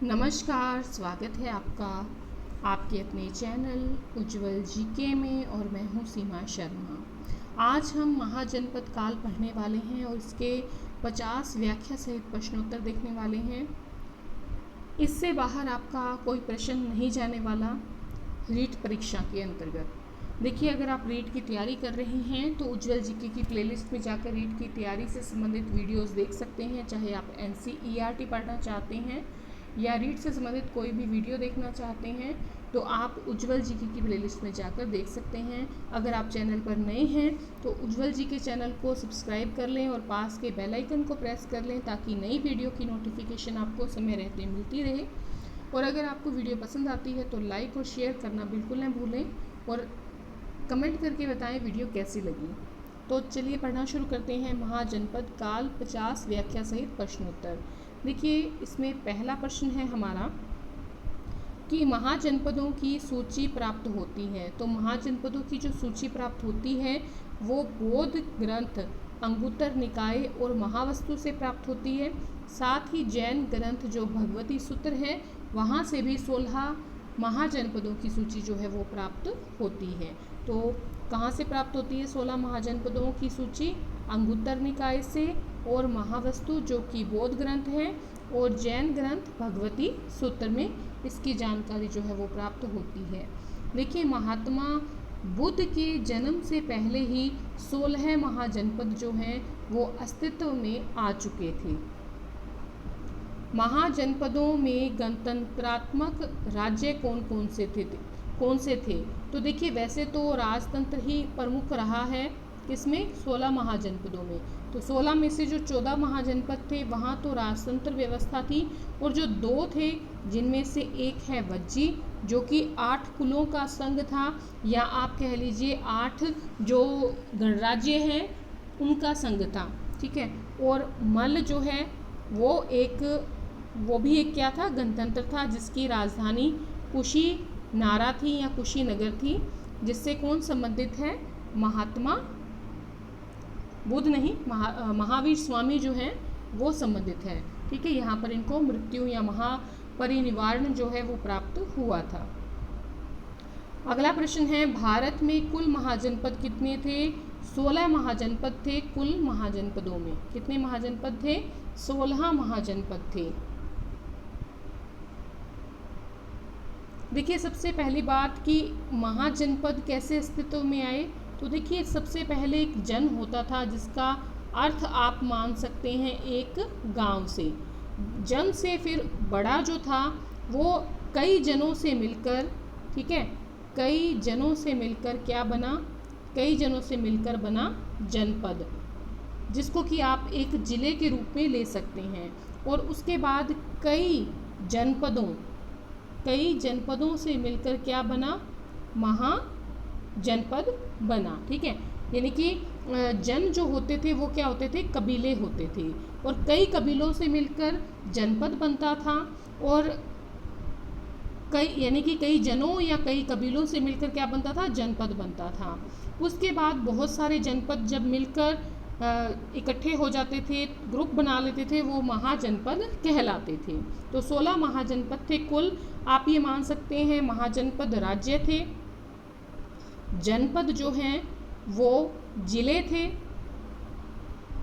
नमस्कार, स्वागत है आपका आपके अपने चैनल उज्ज्वल जीके में और मैं हूँ सीमा शर्मा। आज हम महाजनपद काल पढ़ने वाले हैं और इसके 50 व्याख्या सहित प्रश्नोत्तर देखने वाले हैं। इससे बाहर आपका कोई प्रश्न नहीं जाने वाला रीट परीक्षा के अंतर्गत। देखिए, अगर आप रीट की तैयारी कर रहे हैं तो उज्ज्वल जीके की प्लेलिस्ट में जाकर रीट की तैयारी से संबंधित वीडियोस देख सकते हैं। चाहे आप NCERT पढ़ना चाहते हैं या रीट से संबंधित कोई भी वीडियो देखना चाहते हैं तो आप उज्ज्वल जीके की प्लेलिस्ट में जाकर देख सकते हैं। अगर आप चैनल पर नए हैं तो उज्ज्वल जीके चैनल को सब्सक्राइब कर लें और पास के बेल आइकन को प्रेस कर लें ताकि नई वीडियो की नोटिफिकेशन आपको समय रहते मिलती रहे। और अगर आपको वीडियो पसंद आती है तो लाइक और शेयर करना बिल्कुल न भूलें और कमेंट करके बताएं वीडियो कैसी लगी। तो चलिए पढ़ना शुरू करते हैं। महाजनपद काल 50 व्याख्या सहित प्रश्नोत्तर। देखिए, इसमें पहला प्रश्न है हमारा कि महाजनपदों की सूची प्राप्त होती है। तो महाजनपदों की जो सूची प्राप्त होती है वो बौद्ध ग्रंथ अंगुत्तर निकाय और महावस्तु से प्राप्त होती है। साथ ही जैन ग्रंथ जो भगवती सूत्र है वहाँ से भी 16 महाजनपदों की सूची जो है वो प्राप्त होती है। तो कहाँ से प्राप्त होती है 16 महाजनपदों की सूची? अंगुत्तर निकाय से और महावस्तु जो कि बौद्ध ग्रंथ है और जैन ग्रंथ भगवती सूत्र में इसकी जानकारी जो है वो प्राप्त होती है। देखिए, महात्मा बुद्ध के जन्म से पहले ही 16 महाजनपद जो हैं वो अस्तित्व में आ चुके थे। महाजनपदों में गणतंत्रात्मक राज्य कौन से थे? तो देखिए, वैसे तो राजतंत्र ही प्रमुख रहा है किसमें? 16 महाजनपदों में। तो 16 में से जो 14 महाजनपद थे वहाँ तो राजतंत्र व्यवस्था थी और जो 2 थे जिनमें से एक है वज्जी जो कि 8 कुलों का संघ था, या आप कह लीजिए 8 जो गणराज्य हैं उनका संघ था, ठीक है। और मल्ल जो है वो भी एक क्या था? गणतंत्र था जिसकी राजधानी कुशीनारा थी या कुशीनगर थी, जिससे कौन संबंधित है? महात्मा बुद्ध नहीं, महावीर स्वामी जो हैं वो संबंधित है, ठीक है। यहाँ पर इनको मृत्यु या महापरिनिर्वाण जो है वो प्राप्त हुआ था। अगला प्रश्न है, भारत में कुल महाजनपद कितने थे? 16 महाजनपद थे कुल महाजनपदों में। कितने महाजनपद थे? 16 महाजनपद थे। देखिए, सबसे पहली बात कि महाजनपद कैसे अस्तित्व में आए। तो देखिए, सबसे पहले एक जन होता था जिसका अर्थ आप मान सकते हैं एक गांव से। जन से फिर बड़ा जो था वो कई जनों से मिलकर, ठीक है, कई जनों से मिलकर क्या बना? कई जनों से मिलकर बना जनपद, जिसको कि आप एक जिले के रूप में ले सकते हैं। और उसके बाद कई जनपदों से मिलकर क्या बना? महाजनपद बना, ठीक है। यानी कि जन जो होते थे वो क्या होते थे? कबीले होते थे और कई कबीलों से मिलकर जनपद बनता था। और कई जनों या कई कबीलों से मिलकर क्या बनता था? जनपद बनता था। उसके बाद बहुत सारे जनपद जब मिलकर इकट्ठे हो जाते थे, ग्रुप बना लेते थे, वो महाजनपद कहलाते थे। तो 16 महाजनपद थे कुल। आप ये मान सकते हैं महाजनपद राज्य थे, जनपद जो हैं वो जिले थे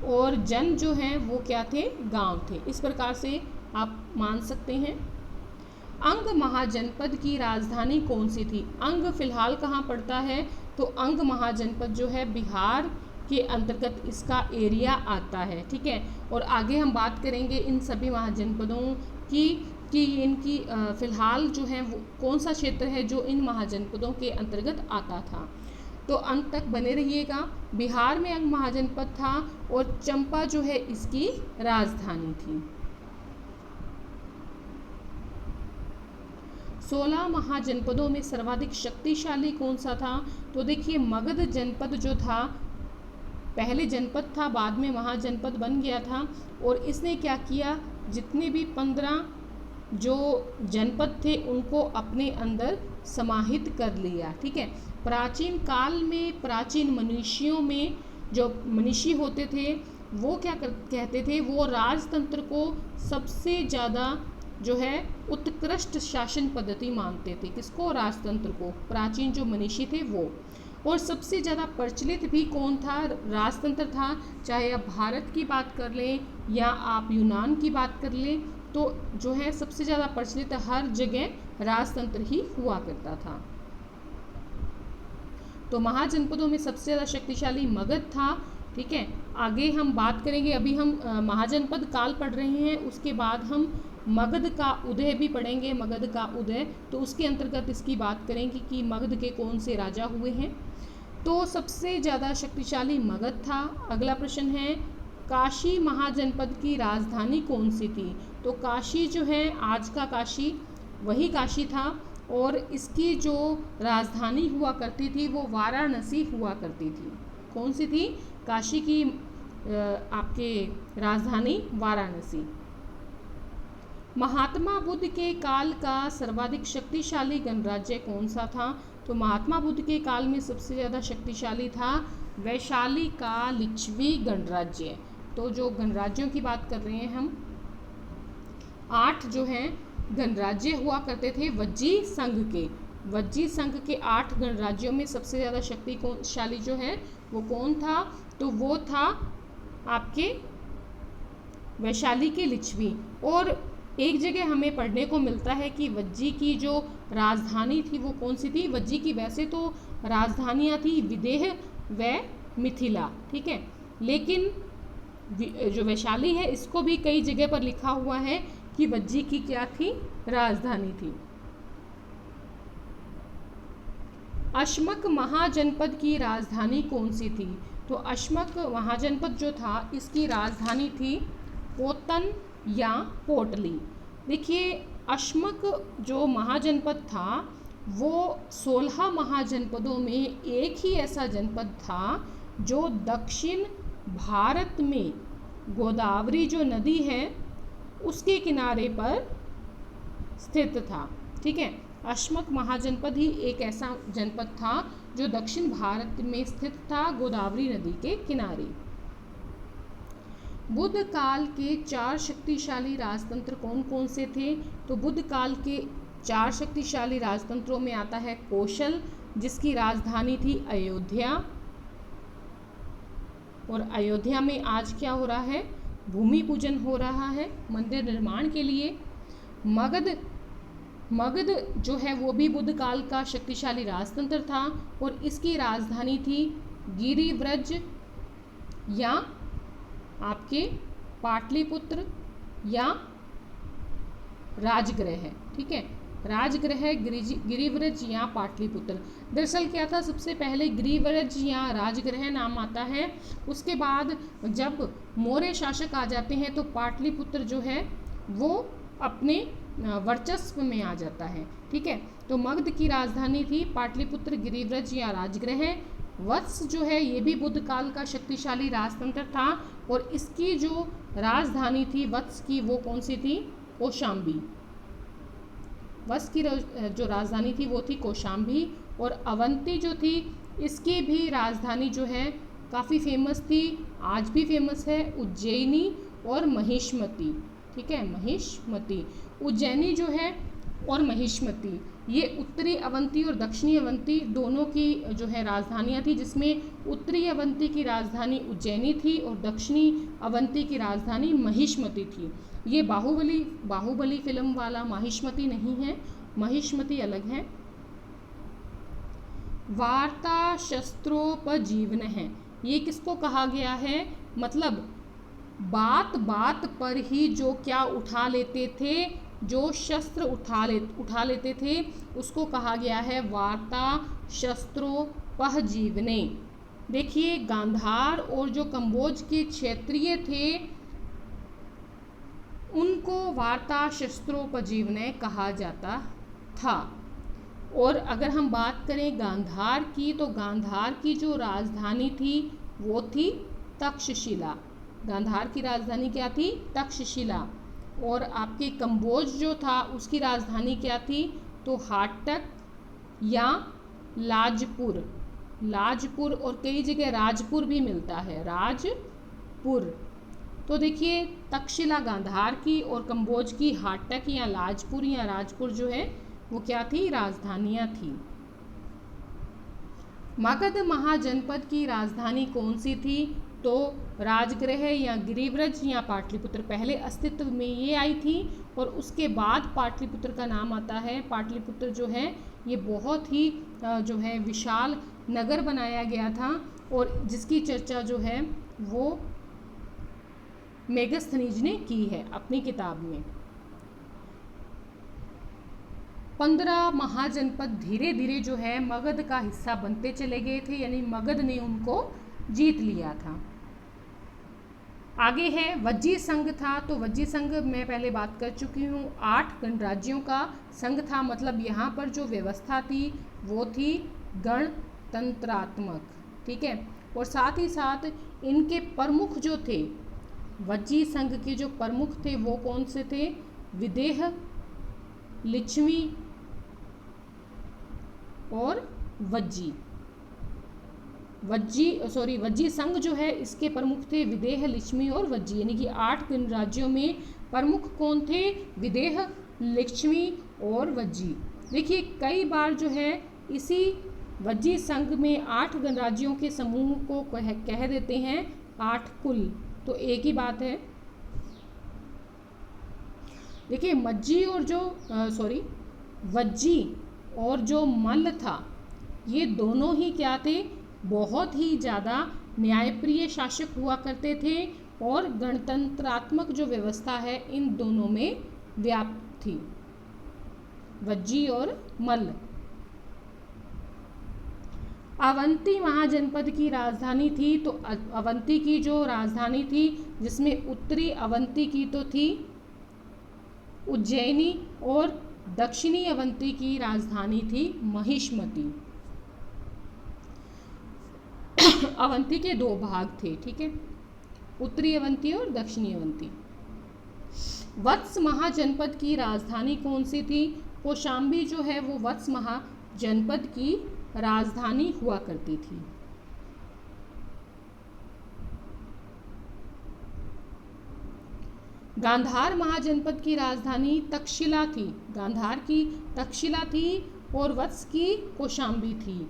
और जन जो हैं वो क्या थे? गांव थे। इस प्रकार से आप मान सकते हैं। अंग महाजनपद की राजधानी कौन सी थी? अंग फिलहाल कहाँ पड़ता है? तो अंग महाजनपद जो है बिहार के अंतर्गत इसका एरिया आता है, ठीक है। और आगे हम बात करेंगे इन सभी महाजनपदों की कि इनकी फ़िलहाल जो है वो कौन सा क्षेत्र है जो इन महाजनपदों के अंतर्गत आता था। तो अंत तक बने रहिएगा। बिहार में अंग महाजनपद था और चंपा जो है इसकी राजधानी थी। 16 महाजनपदों में सर्वाधिक शक्तिशाली कौन सा था? तो देखिए, मगध जनपद जो था पहले जनपद था, बाद में महाजनपद बन गया था। और इसने क्या किया? जितने भी 15 जो जनपद थे उनको अपने अंदर समाहित कर लिया, ठीक है। प्राचीन काल में प्राचीन मनीषियों में जो मनीषी होते थे वो क्या कहते थे? वो राजतंत्र को सबसे ज़्यादा जो है उत्कृष्ट शासन पद्धति मानते थे। किसको? राजतंत्र को। प्राचीन जो मनीषी थे वो। और सबसे ज़्यादा प्रचलित भी कौन था? राजतंत्र था। चाहे आप भारत की बात कर लें या आप यूनान की बात कर लें, तो जो है सबसे ज़्यादा प्रचलित हर जगह राजतंत्र ही हुआ करता था। तो महाजनपदों में सबसे ज़्यादा शक्तिशाली मगध था। ठीक है, आगे हम बात करेंगे। अभी हम महाजनपद काल पढ़ रहे हैं, उसके बाद हम मगध का उदय भी पढ़ेंगे। मगध का उदय, तो उसके अंतर्गत इसकी बात करेंगे कि मगध के कौन से राजा हुए हैं। तो सबसे ज़्यादा शक्तिशाली मगध था। अगला प्रश्न है, काशी महाजनपद की राजधानी कौन सी थी? तो काशी जो है, आज का काशी, वही काशी था। और इसकी जो राजधानी हुआ करती थी वो वाराणसी हुआ करती थी। कौन सी थी? काशी की आपके राजधानी वाराणसी। महात्मा बुद्ध के काल का सर्वाधिक शक्तिशाली गणराज्य कौन सा था? तो महात्मा बुद्ध के काल में सबसे ज़्यादा शक्तिशाली था वैशाली का लिच्छवी गणराज्य। तो जो गणराज्यों की बात कर रहे हैं हम, 8 जो हैं गणराज्य हुआ करते थे वज्जी संघ के। वज्जी संघ के 8 गणराज्यों में सबसे ज़्यादा शक्तिशाली जो है वो कौन था? तो वो था आपके वैशाली के लिच्छवी। और एक जगह हमें पढ़ने को मिलता है कि वज्जी की जो राजधानी थी वो कौन सी थी? वज्जी की वैसे तो राजधानियाँ थी विदेह व मिथिला, ठीक है, लेकिन जो वैशाली है इसको भी कई जगह पर लिखा हुआ है कि वज्जी की क्या थी? राजधानी थी। अश्मक महाजनपद की राजधानी कौन सी थी? तो अश्मक महाजनपद जो था इसकी राजधानी थी पोतन या पोटली। देखिए, अश्मक जो महाजनपद था वो 16 महाजनपदों में एक ही ऐसा जनपद था जो दक्षिण भारत में गोदावरी जो नदी है उसके किनारे पर स्थित था। ठीक है, अश्मक महाजनपद ही एक ऐसा जनपद था जो दक्षिण भारत में स्थित था गोदावरी नदी के किनारे। बुद्ध काल के 4 शक्तिशाली राजतंत्र कौन कौन से थे? तो बुद्ध काल के 4 शक्तिशाली राजतंत्रों में आता है कौशल, जिसकी राजधानी थी अयोध्या। और अयोध्या में आज क्या हो रहा है? भूमि पूजन हो रहा है मंदिर निर्माण के लिए। मगध जो है वो भी बुद्ध काल का शक्तिशाली राजतंत्र था और इसकी राजधानी थी गिरिव्रज या आपके पाटलिपुत्र या राजगृह। ठीक है, राजगृह, गिरिव्रज या पाटलिपुत्र। दरअसल क्या था, सबसे पहले गिरिव्रज या राजगृह नाम आता है, उसके बाद जब मौर्य शासक आ जाते हैं तो पाटलिपुत्र जो है वो अपने वर्चस्व में आ जाता है। ठीक है, तो मगध की राजधानी थी पाटलिपुत्र, गिरिव्रज या राजगृह। वत्स जो है ये भी बुद्ध काल का शक्तिशाली राजतंत्र था और इसकी जो राजधानी थी वत्स की वो कौन सी थी? कौशाम्बी। वत्स की जो राजधानी थी वो थी कौशाम्बी। और अवंती जो थी इसकी भी राजधानी जो है काफ़ी फेमस थी, आज भी फेमस है, उज्जैनी और महिष्मती। ठीक है, महिष्मती, उज्जैनी जो है और महिष्मती, ये उत्तरी अवंती और दक्षिणी अवंती दोनों की जो है राजधानियाँ थी, जिसमें उत्तरी अवंती की राजधानी उज्जैनी थी और दक्षिणी अवंती की राजधानी महिष्मती थी। ये बाहुबली फिल्म वाला महिष्मती नहीं है, महिष्मती अलग है। वार्ता शस्त्रोपजीवन है, ये किसको कहा गया है? मतलब बात बात पर ही जो क्या उठा लेते थे, जो शस्त्र उठा लेते थे उसको कहा गया है वार्ता शस्त्रोपजीवने। देखिए, गांधार और जो कंबोज के क्षेत्रीय थे उनको वार्ता शस्त्रोपजीवने कहा जाता था। और अगर हम बात करें गांधार की, तो गांधार की जो राजधानी थी वो थी तक्षशिला। गांधार की राजधानी क्या थी? तक्षशिला। और आपके कंबोज जो था उसकी राजधानी क्या थी? तो हाटक या लाजपुर। लाजपुर और कई जगह राजपुर भी मिलता है, राजपुर। तो देखिए तक्षशिला गांधार की और कंबोज की हाटक या राजपुर जो है वो क्या थी, राजधानियां थी। मगध महाजनपद की राजधानी कौन सी थी, तो राजगृह या गिरिव्रज या पाटलिपुत्र पहले अस्तित्व में ये आई थी और उसके बाद पाटलिपुत्र का नाम आता है। पाटलिपुत्र जो है ये बहुत ही जो है विशाल नगर बनाया गया था और जिसकी चर्चा जो है वो मेगस्थनीज ने की है अपनी किताब में। 15 महाजनपद धीरे धीरे जो है मगध का हिस्सा बनते चले गए थे, यानी मगध ने उनको जीत लिया था। आगे है वज्जी संघ था, तो वज्जी संघ मैं पहले बात कर चुकी हूँ। 8 गणराज्यों का संघ था, मतलब यहाँ पर जो व्यवस्था थी वो थी गणतंत्रात्मक, ठीक है। और साथ ही साथ इनके प्रमुख जो थे, वज्जी संघ के जो प्रमुख थे वो कौन से थे, विदेह, लिच्छवी और वज्जी संघ जो है इसके प्रमुख थे विदेह, लिच्छवी और वज्जी, यानी कि 8 गणराज्यों में प्रमुख कौन थे, विदेह, लिच्छवी और वज्जी। देखिए कई बार जो है इसी वज्जी संघ में 8 गणराज्यों के समूह को कह देते हैं 8 कुल, तो एक ही बात है। देखिए वज्जी और जो मल्ल था ये दोनों ही क्या थे, बहुत ही ज़्यादा न्यायप्रिय शासक हुआ करते थे और गणतंत्रात्मक जो व्यवस्था है इन दोनों में व्याप्त थी, वज्जी और मल्ल। अवंती महाजनपद की राजधानी थी, तो अवंती की जो राजधानी थी जिसमें उत्तरी अवंती की तो थी उज्जैनी और दक्षिणी अवंती की राजधानी थी महिष्मती। अवंती के 2 भाग थे, ठीक है, उत्तरी अवंती और दक्षिणी अवंती। वत्स महाजनपद की राजधानी कौन सी थी, कौशाम्बी जो है वो वत्स महाजनपद की राजधानी हुआ करती थी। गांधार महाजनपद की राजधानी तक्षशिला थी, गांधार की तक्षशिला थी और वत्स की कौशाम्बी थी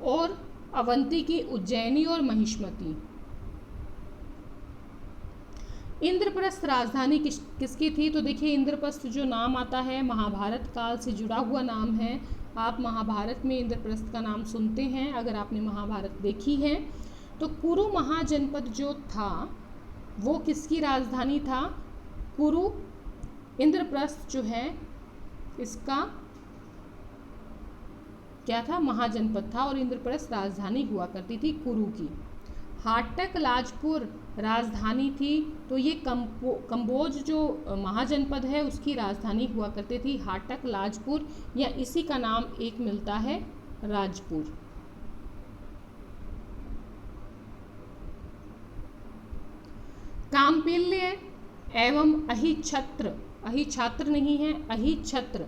और अवंती की उज्जैनी और महिष्मती। इंद्रप्रस्थ राजधानी किसकी थी, तो देखिए इंद्रप्रस्थ जो नाम आता है महाभारत काल से जुड़ा हुआ नाम है। आप महाभारत में इंद्रप्रस्थ का नाम सुनते हैं अगर आपने महाभारत देखी है। तो कुरु महाजनपद जो था वो किसकी राजधानी था, कुरु इंद्रप्रस्थ जो है इसका क्या था, महाजनपद था और इंद्रप्रस्थ राजधानी हुआ करती थी कुरु की। हाटक लाजपुर राजधानी थी, तो ये कंबोज जो महाजनपद है उसकी राजधानी हुआ करती थी हाटक लाजपुर, या इसी का नाम एक मिलता है राजपुर। काम्पिल्य एवं अहिछत्र नहीं है, अहिछत्र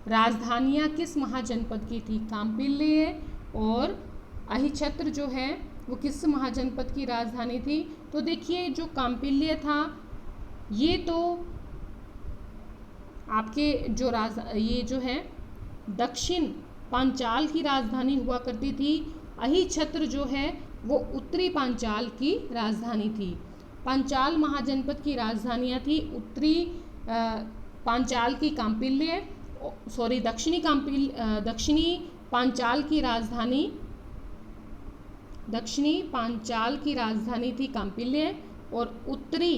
राजधानियां किस महाजनपद की थी, काम्पिल्य और अहिछत्र जो है वो किस महाजनपद की राजधानी थी। तो देखिए जो काम्पिल्य था ये तो आपके ये जो है दक्षिण पांचाल की राजधानी हुआ करती थी। अहिछत्र जो है वो उत्तरी पांचाल की राजधानी थी। पांचाल महाजनपद की राजधानियां थी उत्तरी पांचाल की काम्पिल्य, दक्षिणी पांचाल की राजधानी थी काम्पिल्य और उत्तरी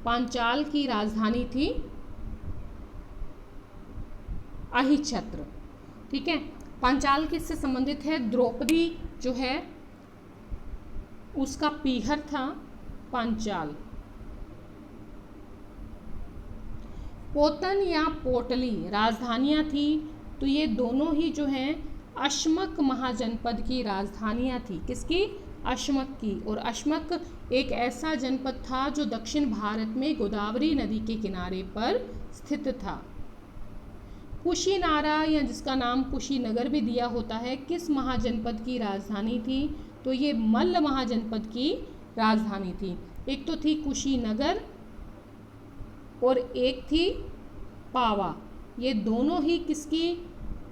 पांचाल की राजधानी थी अहिछत्र, ठीक है। पांचाल किससे संबंधित है, द्रौपदी जो है उसका पीहर था पांचाल। पोतन या पोटली राजधानियां थी, तो ये दोनों ही जो हैं अश्मक महाजनपद की राजधानियां थी। किसकी, अश्मक की। और अश्मक एक ऐसा जनपद था जो दक्षिण भारत में गोदावरी नदी के किनारे पर स्थित था। कुशीनारा या जिसका नाम कुशीनगर भी दिया होता है, किस महाजनपद की राजधानी थी, तो ये मल्ल महाजनपद की राजधानी थी। एक तो थी कुशीनगर और एक थी पावा। ये दोनों ही किसकी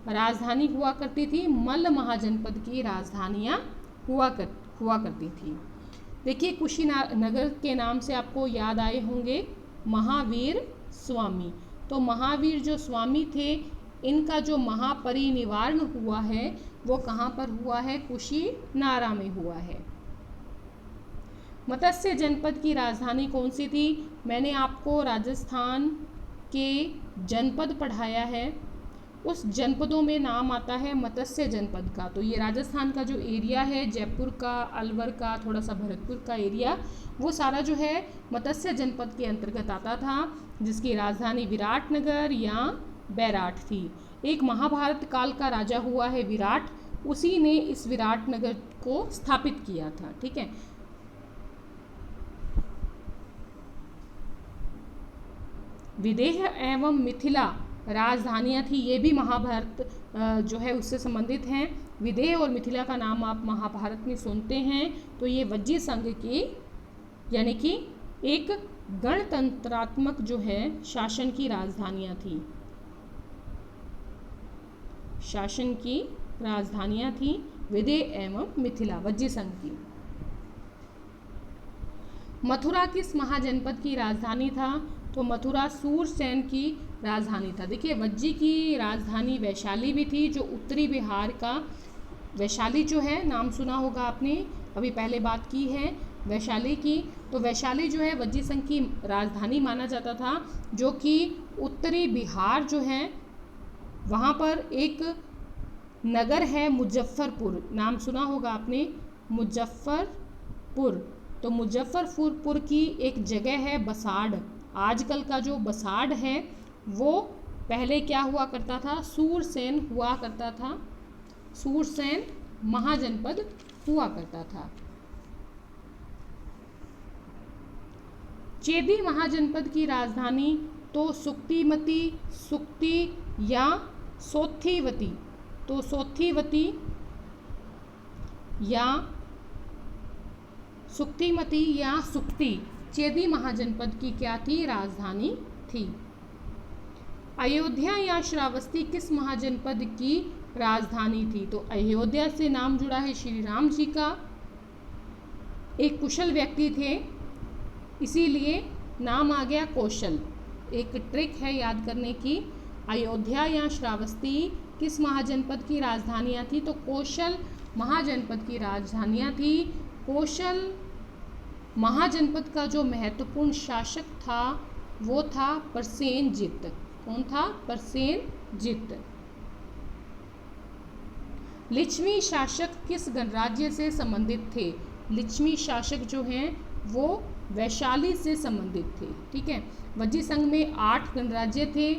राजधानी हुआ करती थी? मल्ल महाजनपद की राजधानियाँ हुआ करती थी। देखिए कुशीनगर के नाम से आपको याद आए होंगे महावीर स्वामी। तो महावीर जो स्वामी थे, इनका जो महापरिनिर्वाण हुआ है वो कहाँ पर हुआ है? कुशीनारा में हुआ है। मत्स्य जनपद की राजधानी कौन सी थी? मैंने आपको राजस्थान के जनपद पढ़ाया है, उस जनपदों में नाम आता है मत्स्य जनपद का। तो ये राजस्थान का जो एरिया है, जयपुर का, अलवर का, थोड़ा सा भरतपुर का एरिया, वो सारा जो है मत्स्य जनपद के अंतर्गत आता था, जिसकी राजधानी विराटनगर या बैराठ थी। एक महाभारत काल का राजा हुआ है विराट, उसी ने इस विराटनगर को स्थापित किया था। ठीक है। विदेह एवं मिथिला राजधानियाँ थी, ये भी महाभारत जो है उससे संबंधित हैं। विदेह और मिथिला का नाम आप महाभारत में सुनते हैं। तो ये वज्जी संघ की यानी कि एक गणतंत्रात्मक जो है शासन की राजधानियाँ थी, शासन की राजधानियाँ थी विदेह एवं मिथिला, वज्जी संघ की। मथुरा किस महाजनपद की राजधानी था? तो मथुरा सूरसेन की राजधानी था। देखिए वज्जी की राजधानी वैशाली भी थी, जो उत्तरी बिहार का वैशाली जो है, नाम सुना होगा आपने, अभी पहले बात की है वैशाली की। तो वैशाली जो है वज्जी संघ की राजधानी माना जाता था, जो कि उत्तरी बिहार जो है वहाँ पर एक नगर है मुजफ्फरपुर, नाम सुना होगा आपने, मुजफ्फरपुर। तो मुजफ्फरपुर की एक जगह है बसाड़, आजकल का जो बसाड़ है वो पहले क्या हुआ करता था? सूरसेन हुआ करता था, सूरसेन महाजनपद हुआ करता था। चेदी महाजनपद की राजधानी तो सुक्तिमती, सुक्ति या सोत्थीवती, तो सोत्थीवती या सुक्तिमती या सुक्ति चेदी महाजनपद की क्या थी? राजधानी थी। अयोध्या या श्रावस्ती किस महाजनपद की राजधानी थी? तो अयोध्या से नाम जुड़ा है श्री राम जी का, एक कुशल व्यक्ति थे, इसीलिए नाम आ गया कौशल। एक ट्रिक है याद करने की, अयोध्या या श्रावस्ती किस महाजनपद की राजधानियाँ थी? तो कौशल महाजनपद की राजधानियाँ थी। कौशल महाजनपद का जो महत्वपूर्ण शासक था वो था प्रसेनजित। कौन था? प्रसेनजित। लिच्छवी शासक किस गणराज्य से संबंधित थे? लिच्छवी शासक जो हैं वो वैशाली से संबंधित थे। ठीक है। वज्जी संघ में 8 गणराज्य थे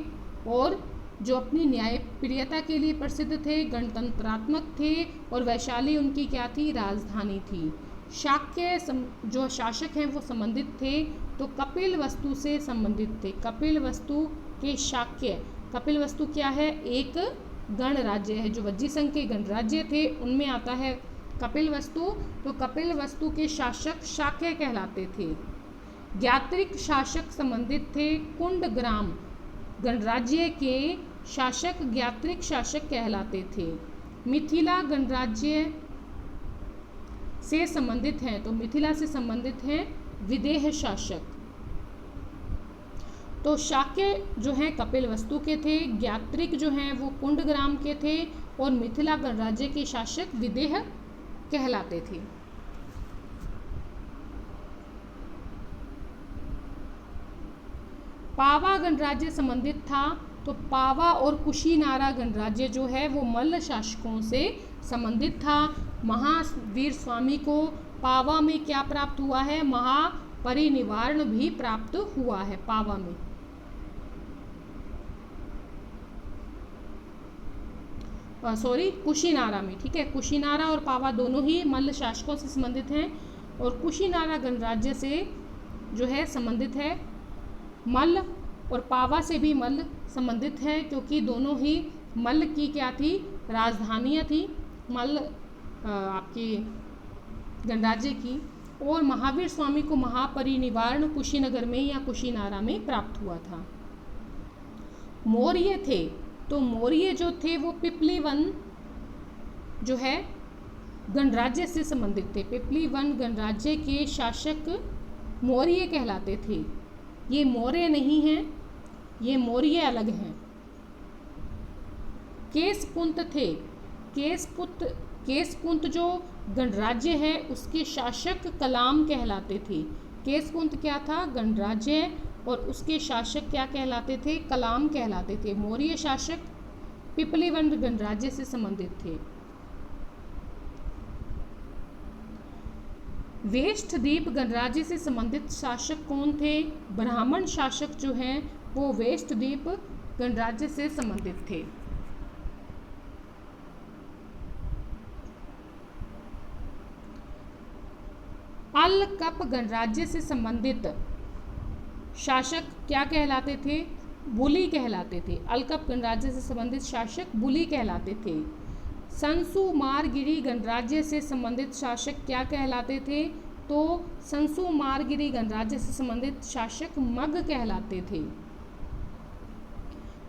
और जो अपनी न्यायप्रियता के लिए प्रसिद्ध थे, गणतंत्रात्मक थे, और वैशाली उनकी क्या थी? राजधानी थी। शाक्य जो शासक हैं वो संबंधित थे, तो कपिलवस्तु से संबंधित थे। कपिलवस्तु के शाक्य, कपिलवस्तु क्या है? एक गणराज्य है, जो वज्जी संघ के गणराज्य थे उनमें आता है कपिलवस्तु। तो कपिलवस्तु के शासक शाक्य कहलाते थे। ज्ञात्रिक शासक संबंधित थे कुंडग्राम गणराज्य के शासक ज्ञात्रिक शासक कहलाते थे। मिथिला गणराज्य से संबंधित हैं, तो मिथिला से संबंधित हैं विदेह शासक। तो शाक्य जो हैं कपिलवस्तु के थे, ज्ञात्रिक जो हैं वो कुंडग्राम के थे, और मिथिला गणराज्य के शासक विदेह कहलाते थे। पावा गणराज्य संबंधित था, तो पावा और कुशीनारा गणराज्य जो है वो मल्ल शासकों से संबंधित था। महावीर स्वामी को पावा में क्या प्राप्त हुआ है? महापरिनिर्वाण भी प्राप्त हुआ है पावा में। कुशीनारा में। ठीक है, कुशीनारा और पावा दोनों ही मल्ल शासकों से संबंधित हैं, और कुशीनारा गणराज्य से जो है संबंधित है मल्ल, और पावा से भी मल्ल संबंधित है, क्योंकि दोनों ही मल्ल की क्या थी? राजधानियाँ थी। मल्ल आपकी गणराज्य की, और महावीर स्वामी को महापरिनिर्वाण कुशीनगर में या कुशीनारा में प्राप्त हुआ था। मौर्य थे, तो मौर्य जो थे वो पिपली वन जो है गणराज्य से संबंधित थे। पिपली वन गणराज्य के शासक मौर्य कहलाते थे। ये मौर्य नहीं हैं, ये मौर्य अलग हैं। केसपुंत थे, केसपुंत जो गणराज्य है उसके शासक कलाम कहलाते थे। केसपुंत क्या था? गणराज्य, और उसके शासक क्या कहलाते थे? कलाम कहलाते थे। मौर्य शासक पिपली वन गणराज्य से संबंधित थे। वेष्टद्वीप गणराज्य से संबंधित शासक कौन थे? ब्राह्मण शासक जो हैं वो वेष्टद्वीप गणराज्य से संबंधित थे। अलकप गणराज्य से संबंधित शासक क्या कहलाते थे? बुली कहलाते थे। अलकप गणराज्य से संबंधित शासक बुली कहलाते थे। संसुमारगिरी गणराज्य से संबंधित शासक क्या कहलाते थे? तो संसुमारगिरी गणराज्य से संबंधित शासक मग कहलाते थे।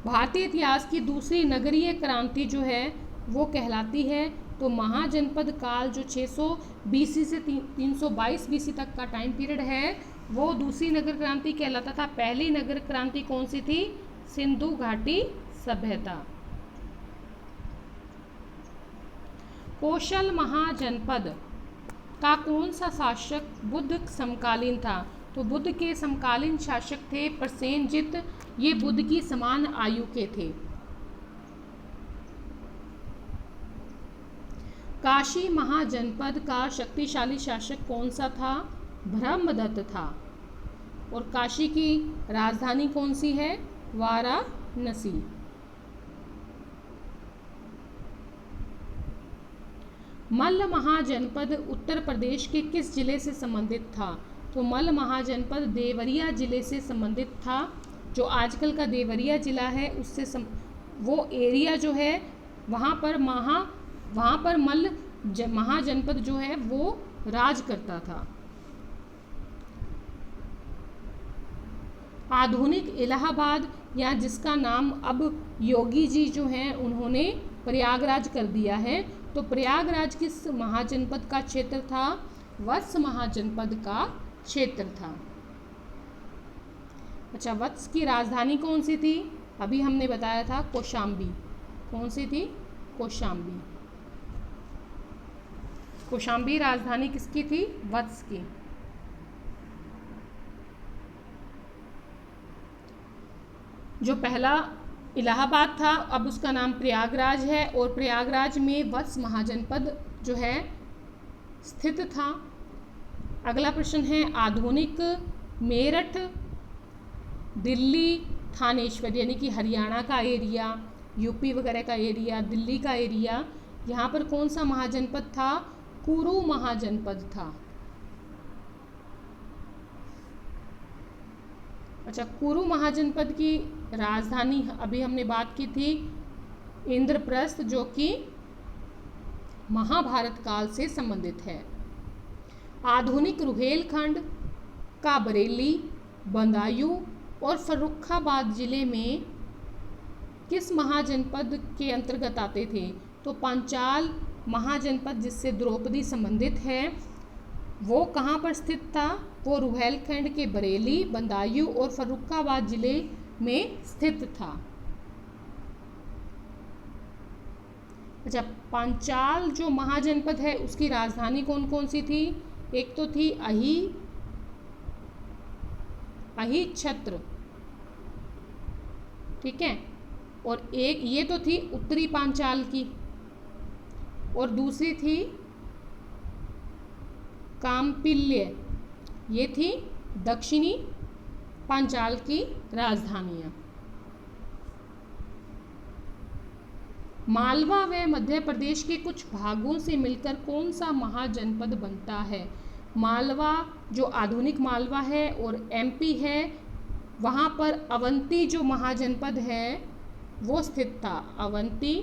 भारतीय इतिहास की दूसरी नगरीय क्रांति जो है वो कहलाती है तो महाजनपद काल, जो 600 बीसी से 322 बीसी तक का टाइम पीरियड है, वो दूसरी नगर क्रांति कहलाता था। पहली नगर क्रांति कौन सी थी? सिंधु घाटी सभ्यता। कौशल महाजनपद का कौन सा शासक बुद्ध समकालीन था? तो बुद्ध के समकालीन शासक थे प्रसेनजित। ये बुद्ध की समान आयु के थे। काशी महाजनपद का शक्तिशाली शासक कौन सा था? ब्रह्मदत्त था। और काशी की राजधानी कौन सी है? वाराणसी। मल्ल महाजनपद उत्तर प्रदेश के किस जिले से संबंधित था? तो मल्ल महाजनपद देवरिया जिले से संबंधित था। जो आजकल का देवरिया जिला है उससे वो एरिया जो है वहाँ पर मल्ल महाजनपद जो है वो राज करता था। आधुनिक इलाहाबाद, या जिसका नाम अब योगी जी जो हैं उन्होंने प्रयागराज कर दिया है, तो प्रयागराज किस महाजनपद का क्षेत्र था? वत्स महाजनपद का क्षेत्र था। अच्छा, वत्स की राजधानी कौन सी थी? अभी हमने बताया था कौशाम्बी। कौन सी थी? कौशाम्बी। कौशाम्बी राजधानी किसकी थी? वत्स की। जो पहला इलाहाबाद था अब उसका नाम प्रयागराज है, और प्रयागराज में वत्स महाजनपद जो है स्थित था। अगला प्रश्न है आधुनिक मेरठ, दिल्ली, थानेश्वर यानी कि हरियाणा का एरिया, यूपी वगैरह का एरिया, दिल्ली का एरिया, यहाँ पर कौन सा महाजनपद था? कुरु महाजनपद था। अच्छा, कुरु महाजनपद की राजधानी अभी हमने बात की थी इंद्रप्रस्थ, जो कि महाभारत काल से संबंधित है। आधुनिक रुहेलखंड का बरेली, बदायूं और फर्रुखाबाद जिले में किस महाजनपद के अंतर्गत आते थे? तो पांचाल महाजनपद, जिससे द्रौपदी संबंधित है, वो कहाँ पर स्थित था? वो रुहेलखंड के बरेली, बदायूं और फर्रुखाबाद जिले में स्थित था। अच्छा, पांचाल जो महाजनपद है उसकी राजधानी कौन कौन सी थी? एक तो थी अहिच्छत्र, ठीक है, और एक ये तो थी उत्तरी पांचाल की, और दूसरी थी काम्पिल्य, ये थी दक्षिणी पांचाल की राजधानियां। मालवा व मध्य प्रदेश के कुछ भागों से मिलकर कौन सा महाजनपद बनता है? मालवा जो आधुनिक मालवा है और एमपी है, वहाँ पर अवंती जो महाजनपद है वो स्थित था। अवंती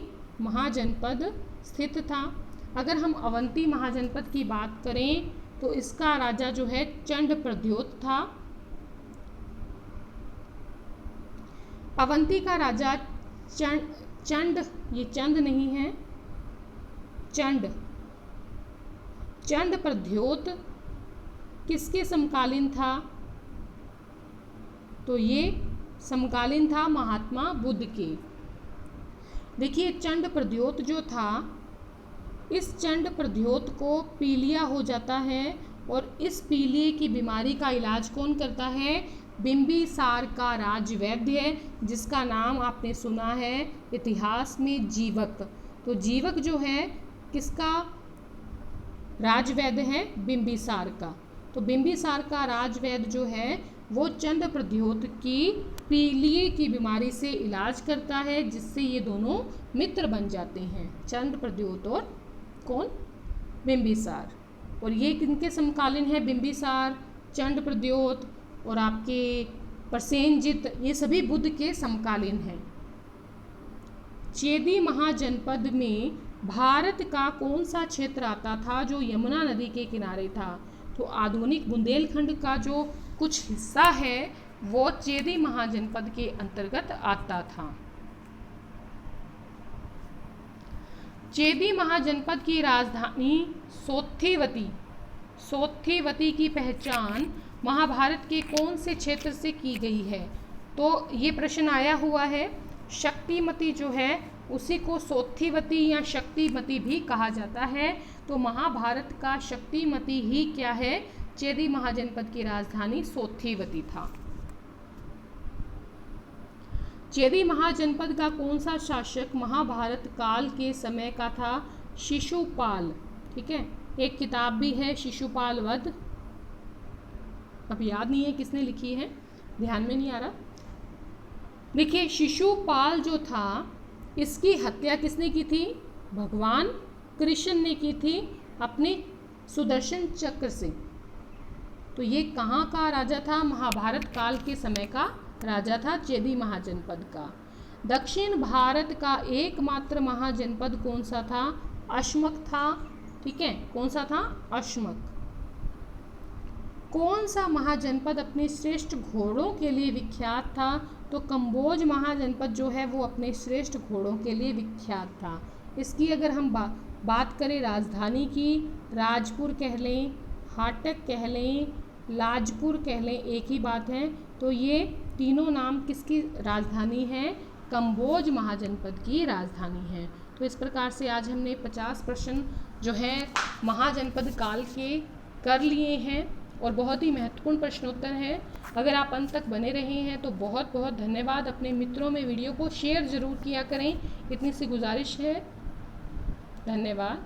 महाजनपद स्थित था। अगर हम अवंती महाजनपद की बात करें तो इसका राजा जो है चंड प्रद्योत था। अवंती का राजा चंड, ये चंद नहीं है, चंड प्रद्योत किसके समकालीन था? तो ये समकालीन था महात्मा बुद्ध के। देखिए चंड प्रद्योत जो था, इस चंड प्रद्योत को पीलिया हो जाता है और इस पीलिए की बीमारी का इलाज कौन करता है? बिंबिसार का राजवैद्य, जिसका नाम आपने सुना है इतिहास में जीवक। तो जीवक जो है किसका राजवैद्य है? बिंबिसार का। तो बिंबिसार का राजवैद्य जो है वो चंड प्रद्योत की पीलिए की बीमारी से इलाज करता है, जिससे ये दोनों मित्र बन जाते हैं, चंड प्रद्योत और कौन? बिंबिसार। और ये किनके समकालीन है? बिंबिसार, चंड प्रद्योत और आपके प्रसेनजित, ये सभी बुद्ध के समकालीन हैं। चेदी महाजनपद में भारत का कौन सा क्षेत्र आता था जो यमुना नदी के किनारे था? तो आधुनिक बुंदेलखंड का जो कुछ हिस्सा है वो चेदी महाजनपद के अंतर्गत आता था। चेदी महाजनपद की राजधानी सोत्थीवती की पहचान महाभारत के कौन से क्षेत्र से की गई है? तो ये प्रश्न आया हुआ है। शक्तिमती जो है उसी को सोत्थीवती या शक्तिमती भी कहा जाता है। तो महाभारत का शक्तिमती ही क्या है? चेदी महाजनपद की राजधानी सोत्थीवती था। चेदी महाजनपद का कौन सा शासक महाभारत काल के समय का था? शिशुपाल। ठीक है, एक किताब भी है शिशुपाल वध, अब याद नहीं है किसने लिखी है, ध्यान में नहीं आ रहा। देखिए शिशुपाल जो था इसकी हत्या किसने की थी? भगवान कृष्ण ने की थी अपने सुदर्शन चक्र से। तो ये कहाँ का राजा था? महाभारत काल के समय का राजा था चेदी महाजनपद का। दक्षिण भारत का एकमात्र महाजनपद कौन सा था? अश्मक था। ठीक है, कौन सा था? अश्मक। कौन सा महाजनपद अपने श्रेष्ठ घोड़ों के लिए विख्यात था? तो कंबोज महाजनपद जो है वो अपने श्रेष्ठ घोड़ों के लिए विख्यात था। इसकी अगर हम बात करें राजधानी की, राजपुर कह लें, हाटक कह लें, लाजपुर कह लें, एक ही बात है। तो ये तीनों नाम किसकी राजधानी है? कंबोज महाजनपद की राजधानी है। तो इस प्रकार से आज हमने 50 प्रश्न जो है महाजनपद काल के कर लिए हैं और बहुत ही महत्वपूर्ण प्रश्नोत्तर हैं। अगर आप अंत तक बने रहे हैं तो बहुत बहुत धन्यवाद। अपने मित्रों में वीडियो को शेयर ज़रूर किया करें, इतनी सी गुजारिश है। धन्यवाद।